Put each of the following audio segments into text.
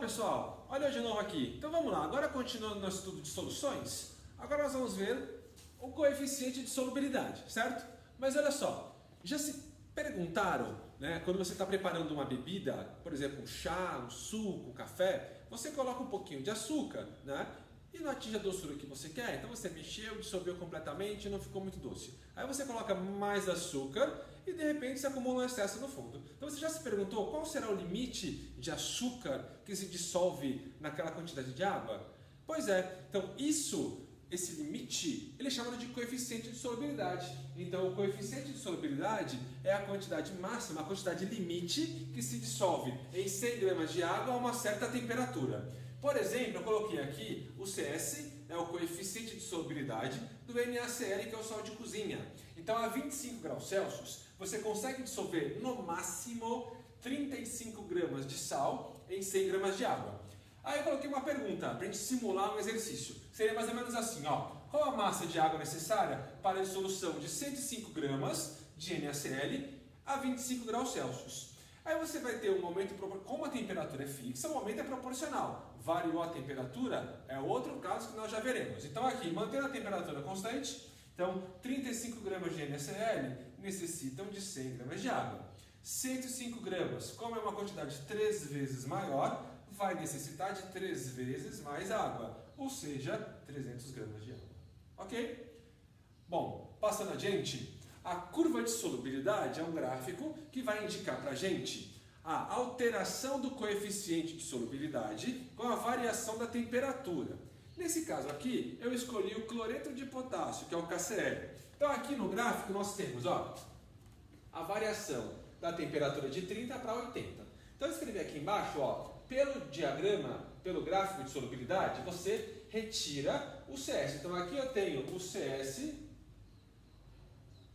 pessoal, olha eu de novo aqui. Então vamos lá, agora continuando nosso estudo de soluções, agora nós vamos ver o coeficiente de solubilidade, certo? Mas olha só, já se perguntaram, né, quando você está preparando uma bebida, por exemplo, um chá, um suco, um café, você coloca um pouquinho de açúcar, né? E não atinge a doçura que você quer, então você mexeu, dissolveu completamente e não ficou muito doce. Aí você coloca mais açúcar e de repente se acumula um excesso no fundo. Então você já se perguntou qual será o limite de açúcar que se dissolve naquela quantidade de água? Pois é, então esse limite, ele é chamado de coeficiente de solubilidade. Então o coeficiente de solubilidade é a quantidade máxima, a quantidade limite que se dissolve em 100 gramas de água a uma certa temperatura. Por exemplo, eu coloquei aqui o CS, o coeficiente de solubilidade do NaCl, que é o sal de cozinha. Então, a 25 graus Celsius, você consegue dissolver no máximo 35 gramas de sal em 100 gramas de água. Aí eu coloquei uma pergunta para a gente simular um exercício. Seria mais ou menos assim, ó. Qual a massa de água necessária para a dissolução de 105 gramas de NaCl a 25 graus Celsius? Aí você vai ter um aumento, como a temperatura é fixa, o aumento é proporcional. Variou a temperatura, é outro caso que nós já veremos. Então aqui, mantendo a temperatura constante, então 35 gramas de NaCl necessitam de 100 gramas de água. 105 gramas, como é uma quantidade 3 vezes maior, vai necessitar de 3 vezes mais água, ou seja, 300 gramas de água. Ok? Bom, passando adiante, a curva de solubilidade é um gráfico que vai indicar para a gente a alteração do coeficiente de solubilidade com a variação da temperatura. Nesse caso aqui, eu escolhi o cloreto de potássio, que é o KCl. Então aqui no gráfico nós temos a variação da temperatura de 30 para 80. Então eu escrevi aqui embaixo, pelo diagrama, pelo gráfico de solubilidade, você retira o CS. Então aqui eu tenho o CS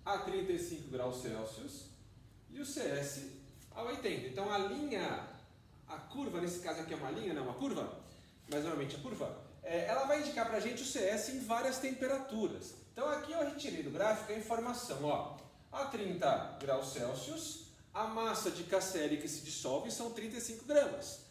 a 35 graus Celsius e o CS a 80. Então a curva, nesse caso aqui é uma linha, não é uma curva, mas normalmente a curva, ela vai indicar para a gente o CS em várias temperaturas. Então aqui eu retirei do gráfico a informação, a 30 graus Celsius, a massa de KCl que se dissolve são 35 gramas.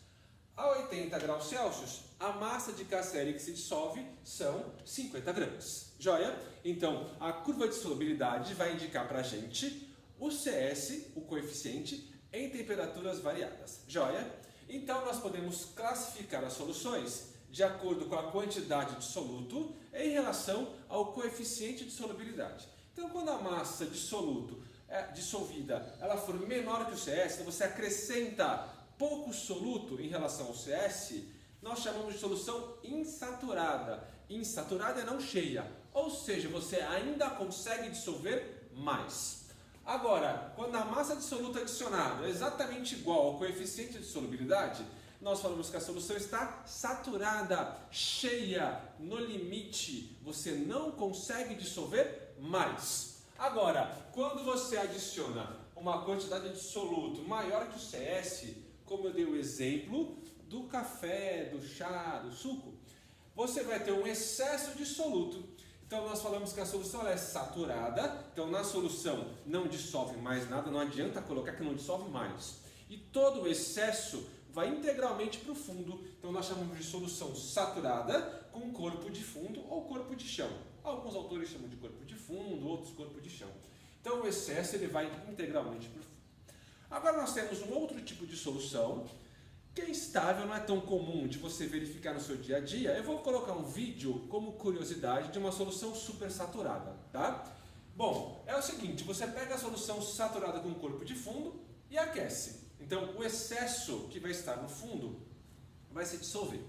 A 80 graus Celsius, a massa de KCl que se dissolve são 50 gramas. Joia? Então, a curva de solubilidade vai indicar para a gente o CS, o coeficiente, em temperaturas variadas. Joia? Então, nós podemos classificar as soluções de acordo com a quantidade de soluto em relação ao coeficiente de solubilidade. Então, quando a massa de soluto dissolvida ela for menor que o CS, então você acrescenta pouco soluto em relação ao CS, nós chamamos de solução insaturada. Insaturada é não cheia, ou seja, você ainda consegue dissolver mais. Agora, quando a massa de soluto adicionado é exatamente igual ao coeficiente de solubilidade, nós falamos que a solução está saturada, cheia, no limite. Você não consegue dissolver mais. Agora, quando você adiciona uma quantidade de soluto maior que o CS, como eu dei o exemplo do café, do chá, do suco, você vai ter um excesso de soluto. Então nós falamos que a solução ela é saturada, então na solução não dissolve mais nada, não adianta colocar que não dissolve mais. E todo o excesso vai integralmente para o fundo, então nós chamamos de solução saturada com corpo de fundo ou corpo de chão. Alguns autores chamam de corpo de fundo, outros corpo de chão. Então o excesso ele vai integralmente para o fundo. Agora nós temos um outro tipo de solução que é instável, não é tão comum de você verificar no seu dia a dia. Eu vou colocar um vídeo como curiosidade de uma solução supersaturada, tá? Bom, é o seguinte, você pega a solução saturada com corpo de fundo e aquece. Então o excesso que vai estar no fundo vai se dissolver.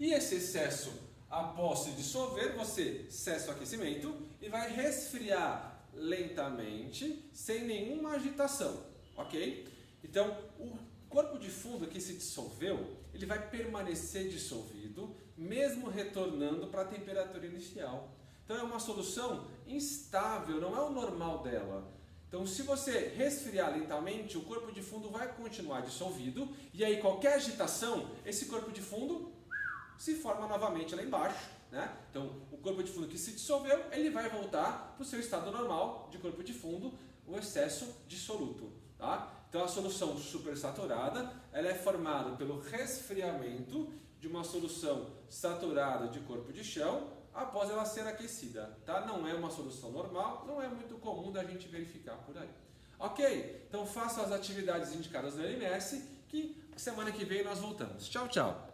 E esse excesso, após se dissolver, você cessa o aquecimento e vai resfriar lentamente, sem nenhuma agitação. Ok? Então, o corpo de fundo que se dissolveu, ele vai permanecer dissolvido, mesmo retornando para a temperatura inicial. Então, é uma solução instável, não é o normal dela. Então, se você resfriar lentamente, o corpo de fundo vai continuar dissolvido, e aí qualquer agitação, esse corpo de fundo se forma novamente lá embaixo, né? Então, o corpo de fundo que se dissolveu, ele vai voltar para o seu estado normal de corpo de fundo, o excesso de soluto. Tá? Então a solução supersaturada, ela é formada pelo resfriamento de uma solução saturada de corpo de chão após ela ser aquecida, tá? Não é uma solução normal, não é muito comum da gente verificar por aí. Ok? Então façam as atividades indicadas no LMS que semana que vem nós voltamos. Tchau, tchau!